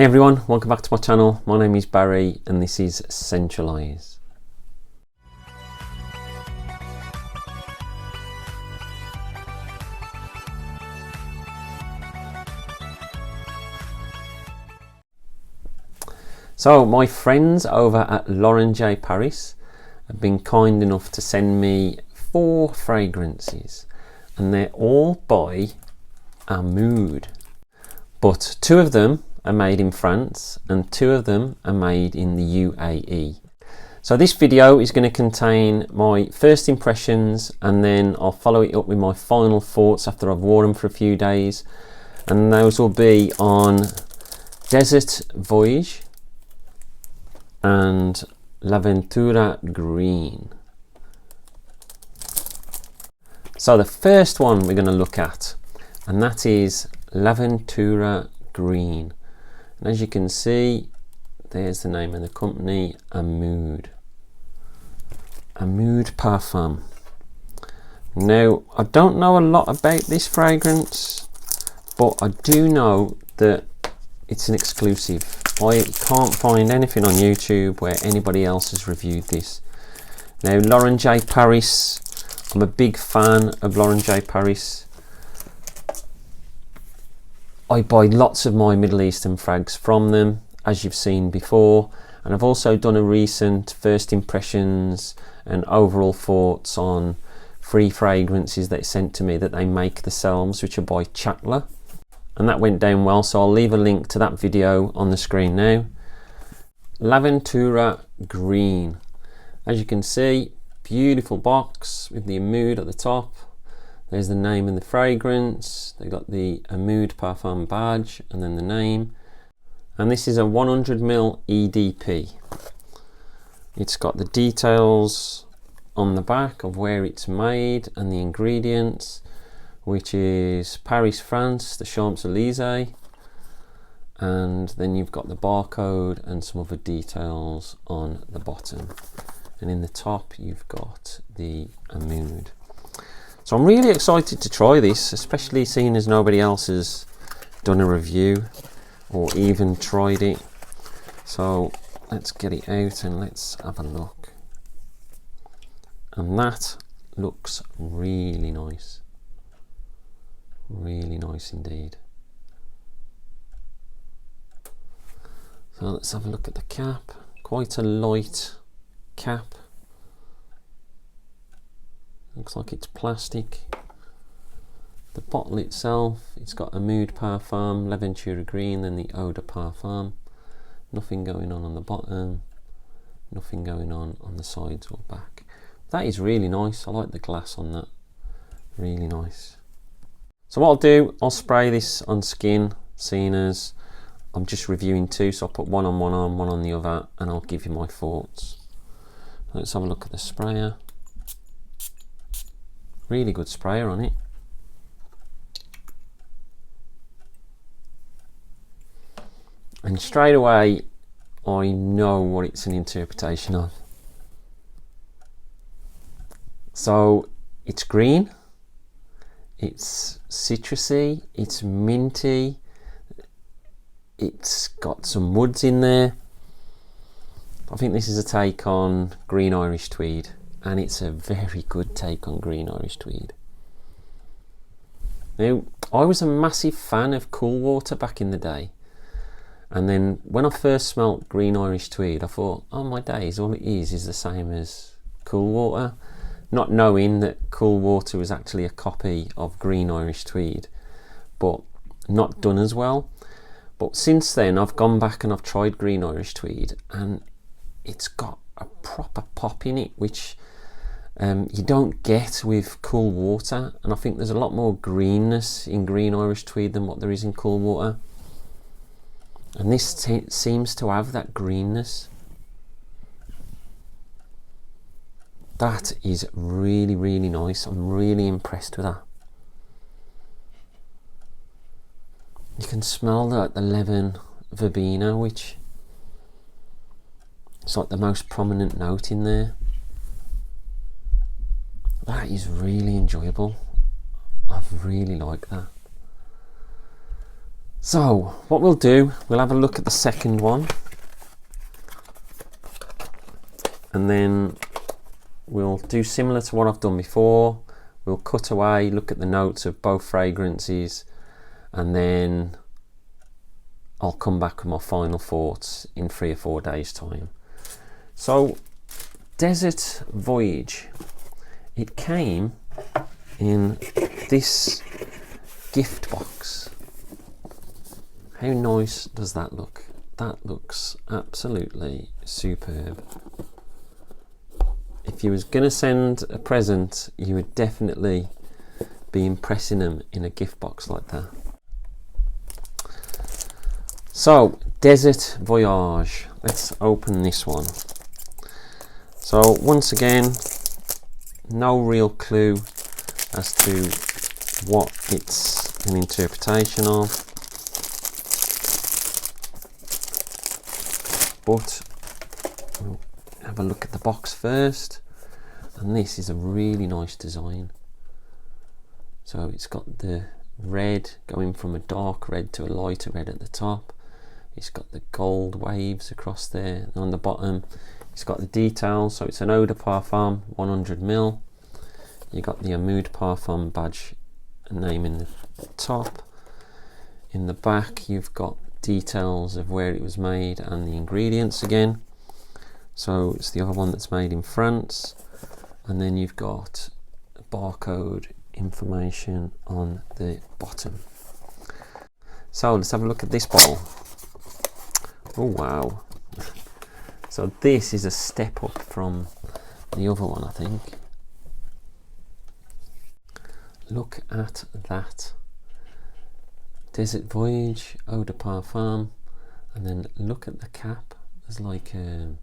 Hey everyone, welcome back to my channel. My name is Barry and this is Centralize. So my friends over at Laventura Paris have been kind enough to send me 4 fragrances and they're all by Amoud, but 2 of them are made in France and 2 of them are made in the UAE. So this video is going to contain my first impressions and then I'll follow it up with my final thoughts after I've worn them for a few days, and those will be on Desert Voyage and Laventura Green. So the first one we're going to look at, and that is Laventura Green. And as you can see, there's the name of the company, Amoud Parfum. Now, I don't know a lot about this fragrance, but I do know that it's an exclusive. I can't find anything on YouTube where anybody else has reviewed this. Now, Laventura Paris, I'm a big fan of Laventura Paris. I buy lots of my Middle Eastern frags from them, as you've seen before, and I've also done a recent first impressions and overall thoughts on 3 fragrances they sent to me that they make themselves, which are by Chatler, and that went down well, so I'll leave a link to that video on the screen now. Laventura Green, as you can see, beautiful box with the Amoud at the top. There's the name and the fragrance. They got the Amoud Parfum badge and then the name. And this is a 100ml EDP. It's got the details on the back of where it's made and the ingredients, which is Paris, France, the Champs-Élysées. And then you've got the barcode and some other details on the bottom. And in the top, you've got the Amoud. So I'm really excited to try this, especially seeing as nobody else has done a review or even tried it. So let's get it out and let's have a look. And that looks really nice. Really nice indeed. So let's have a look at the cap. Quite a light cap. Looks like it's plastic. The bottle itself, it's got Amoud Parfum, Laventura Green, then the Eau de Parfum. Nothing going on the bottom, nothing going on the sides or back. That is really nice. I like the glass on that. Really nice. So what I'll do, I'll spray this on skin, seeing as I'm just reviewing 2, so I'll put one on one arm, one on the other, and I'll give you my thoughts. Let's have a look at the sprayer. Really good sprayer on it. And straight away, I know what it's an interpretation of. So it's green, it's citrusy, it's minty, it's got some woods in there. I think this is a take on Green Irish Tweed. And it's a very good take on Green Irish Tweed. Now, I was a massive fan of Cool Water back in the day. And then when I first smelt Green Irish Tweed, I thought, oh my days, all it is the same as Cool Water. Not knowing that Cool Water was actually a copy of Green Irish Tweed, but not done as well. But since then, I've gone back and I've tried Green Irish Tweed, and it's got a proper pop in it, which you don't get with Cool Water, and I think there's a lot more greenness in Green Irish Tweed than what there is in Cool Water, and this seems to have that greenness. That is really, really nice. I'm really impressed with that. You can smell the lemon verbena, which is like the most prominent note in there. That is really enjoyable. I really like that. So what we'll do, we'll have a look at the second one, and then we'll do similar to what I've done before. We'll cut away, look at the notes of both fragrances, and then I'll come back with my final thoughts in 3 or 4 days time. So Desert Voyage, it came in this gift box. How nice does that look? That looks absolutely superb. If you was going to send a present, you would definitely be impressing them in a gift box like that. So, Desert Voyage. Let's open this one. So, once again, no real clue as to what it's an interpretation of. But we'll have a look at the box first, and this is a really nice design. So it's got the red going from a dark red to a lighter red at the top. It's got the gold waves across there, and on the bottom it's got the details. So it's an Eau de Parfum 100ml. You got the Amoud Parfum badge name in the top. In the back you've got details of where it was made and the ingredients again. So it's the other one that's made in France, and then you've got barcode information on the bottom. So let's have a look at this bottle. Oh wow. So this is a step up from the other one, I think. Look at that. Desert Voyage, Eau de Parfum, and then look at the cap. There's like a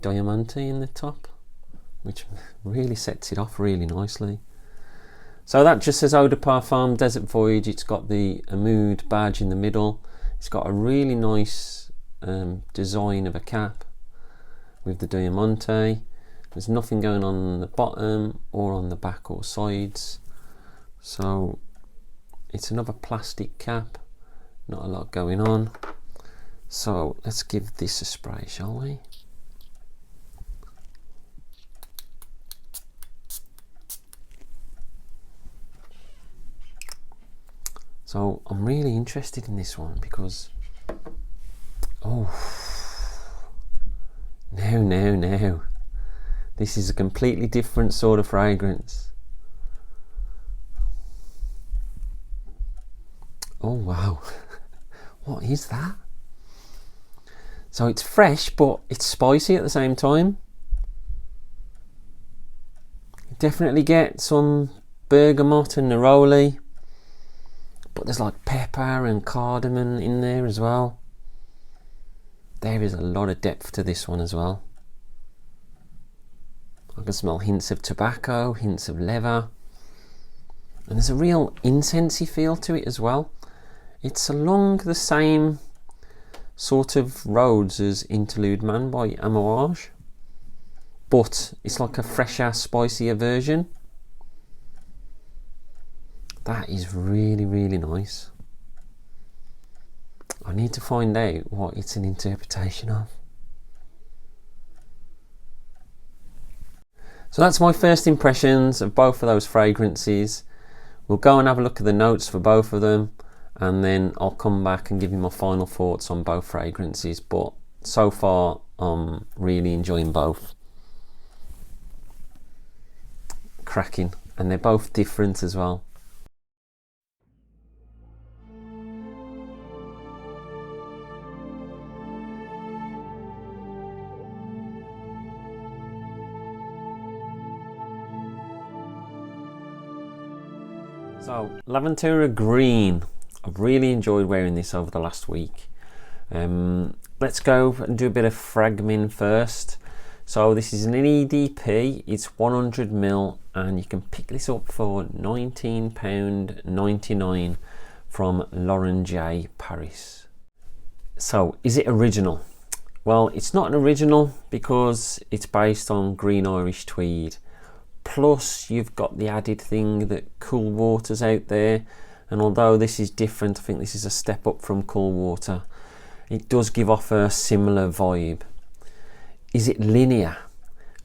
diamante in the top, which really sets it off really nicely. So that just says Eau de Parfum, Desert Voyage. It's got the Amoud badge in the middle. It's got a really nice design of a cap with the diamante. There's nothing going on the bottom or on the back or sides. So it's another plastic cap, not a lot going on. So let's give this a spray, shall we? So I'm really interested in this one because, oh, no. This is a completely different sort of fragrance. Oh wow, what is that? So it's fresh, but it's spicy at the same time. You definitely get some bergamot and neroli, but there's like pepper and cardamom in there as well. There is a lot of depth to this one as well. I can smell hints of tobacco, hints of leather, and there's a real incensey feel to it as well. It's along the same sort of roads as Interlude Man by Amouage, but it's like a fresher, spicier version. That is really, really nice. I need to find out what it's an interpretation of. So that's my first impressions of both of those fragrances. We'll go and have a look at the notes for both of them, and then I'll come back and give you my final thoughts on both fragrances. But so far I'm really enjoying both. Cracking, and they're both different as well. So Laventura Green, I've really enjoyed wearing this over the last week. Let's go and do a bit of fragmin first. So this is an EDP, it's 100ml, and you can pick this up for £19.99 from Lauren J Paris. So is it original? Well, it's not an original because it's based on green Irish tweed, plus you've got the added thing that cool water's out there, and although this is different, I think this is a step up from cool water, it does give off a similar vibe. Is it linear?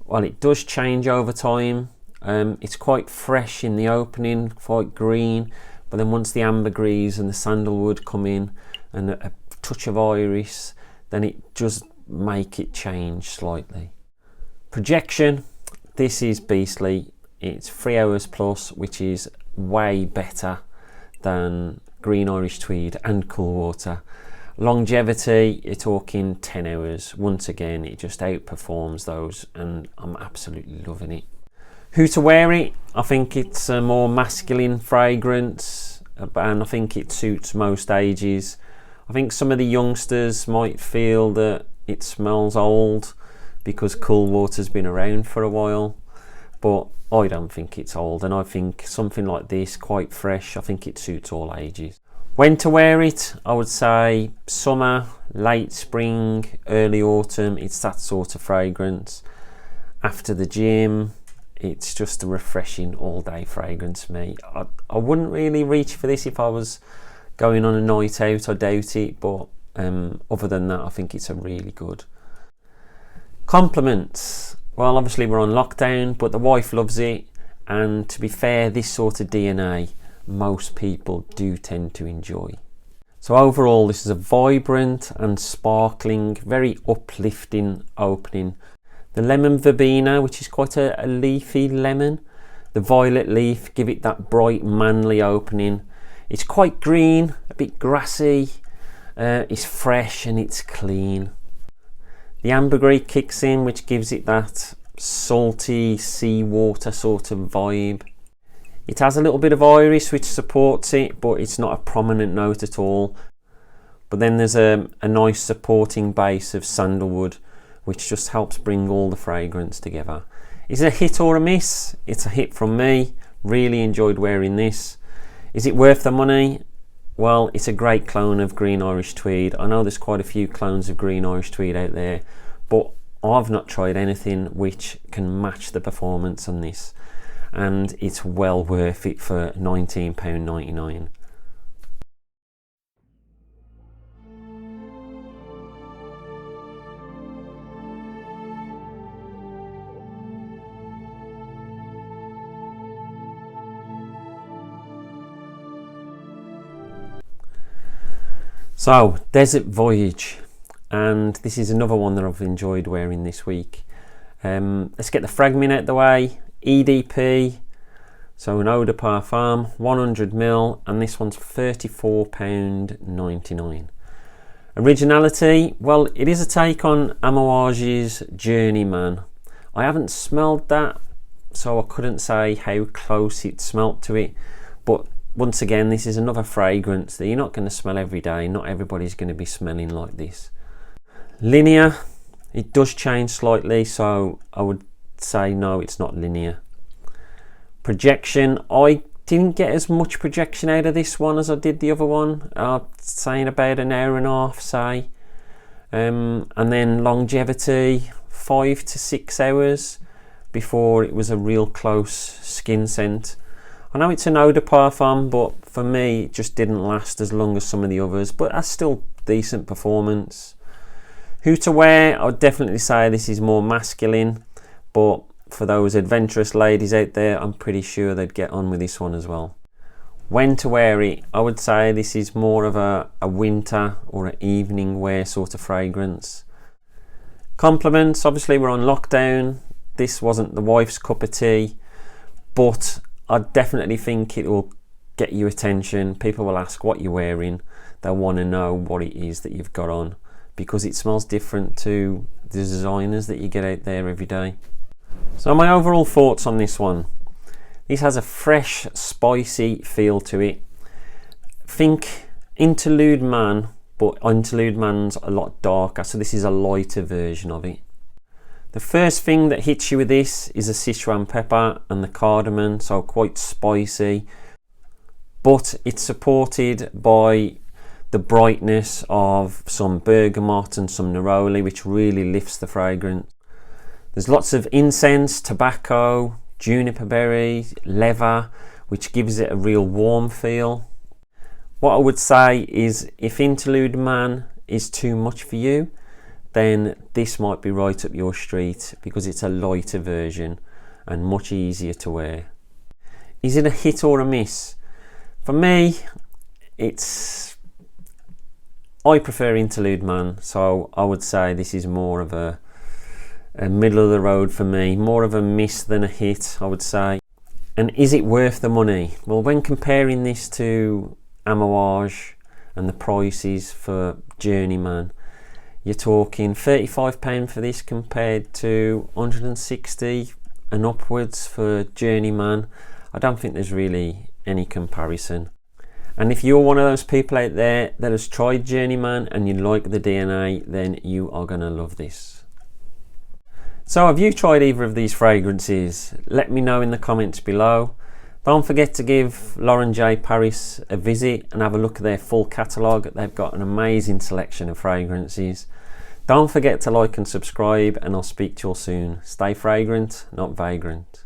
Well, it does change over time. It's quite fresh in the opening, quite green, but then once the ambergris and the sandalwood come in and a touch of iris, then it does make it change slightly. Projection, this is beastly. It's 3 hours plus, which is way better than Green Irish Tweed and Cool Water. Longevity, you're talking 10 hours. Once again, it just outperforms those, and I'm absolutely loving it. Who to wear it? I think it's a more masculine fragrance, and I think it suits most ages. I think some of the youngsters might feel that it smells old because Cool Water's been around for a while, but I don't think it's old, and I think something like this, quite fresh, I think it suits all ages. When to wear it? I would say summer, late spring, early autumn. It's that sort of fragrance. After the gym, it's just a refreshing all-day fragrance for me. I wouldn't really reach for this if I was going on a night out, I doubt it, but other than that, I think it's a really good. Compliments. Well, obviously we're on lockdown, but the wife loves it, and to be fair, this sort of DNA most people do tend to enjoy. So overall, this is a vibrant and sparkling, very uplifting opening. The lemon verbena, which is quite a leafy lemon, the violet leaf give it that bright manly opening. It's quite green, a bit grassy, it's fresh and it's clean. The ambergris kicks in, which gives it that salty seawater sort of vibe. It has a little bit of iris which supports it, but it's not a prominent note at all. But then there's a nice supporting base of sandalwood, which just helps bring all the fragrance together. Is it a hit or a miss? It's a hit from me. Really enjoyed wearing this. Is it worth the money? Well, it's a great clone of Green Irish Tweed. I know there's quite a few clones of Green Irish Tweed out there, but I've not tried anything which can match the performance on this, and it's well worth it for £19.99. So, Desert Voyage, and this is another one that I've enjoyed wearing this week. Let's get the fragment out the way. EDP, so an Eau de Parfum, 100ml, and this one's £34.99. Originality, well, it is a take on Amouage's Journey Man. I haven't smelled that, so I couldn't say how close it smelt to it, but once again, this is another fragrance that you're not going to smell every day. Not everybody's going to be smelling like this. Linear, it does change slightly, so I would say no, it's not linear. Projection, I didn't get as much projection out of this one as I did the other one. Saying about an hour and a half, say. And then longevity, 5 to 6 hours before it was a real close skin scent. I know it's an Eau de Parfum, but for me it just didn't last as long as some of the others, but that's still decent performance. Who to wear? I would definitely say this is more masculine, but for those adventurous ladies out there, I'm pretty sure they'd get on with this one as well. When to wear it? I would say this is more of a winter or an evening wear sort of fragrance. Compliments, obviously we're on lockdown. This wasn't the wife's cup of tea, but I definitely think it will get your attention. People will ask what you're wearing. They'll want to know what it is that you've got on, because it smells different to the designers that you get out there every day. So my overall thoughts on this one. This has a fresh, spicy feel to it. Think Interlude Man, but Interlude Man's a lot darker, so this is a lighter version of it. The first thing that hits you with this is the Sichuan pepper and the cardamom, so quite spicy, but it's supported by the brightness of some bergamot and some neroli, which really lifts the fragrance. There's lots of incense, tobacco, juniper berry, leather, which gives it a real warm feel. What I would say is if Interlude Man is too much for you, then this might be right up your street because it's a lighter version and much easier to wear. Is it a hit or a miss? For me, I prefer Interlude Man, so I would say this is more of a middle of the road for me, more of a miss than a hit, I would say. And is it worth the money? Well, when comparing this to Amouage and the prices for Journey Man, you're talking £35 for this compared to 160 and upwards for Journey Man. I don't think there's really any comparison. And if you're one of those people out there that has tried Journey Man and you like the DNA, then you are going to love this. So have you tried either of these fragrances? Let me know in the comments below. Don't forget to give Lauren J Paris a visit and have a look at their full catalogue. They've got an amazing selection of fragrances. Don't forget to like and subscribe, and I'll speak to you all soon. Stay fragrant, not vagrant.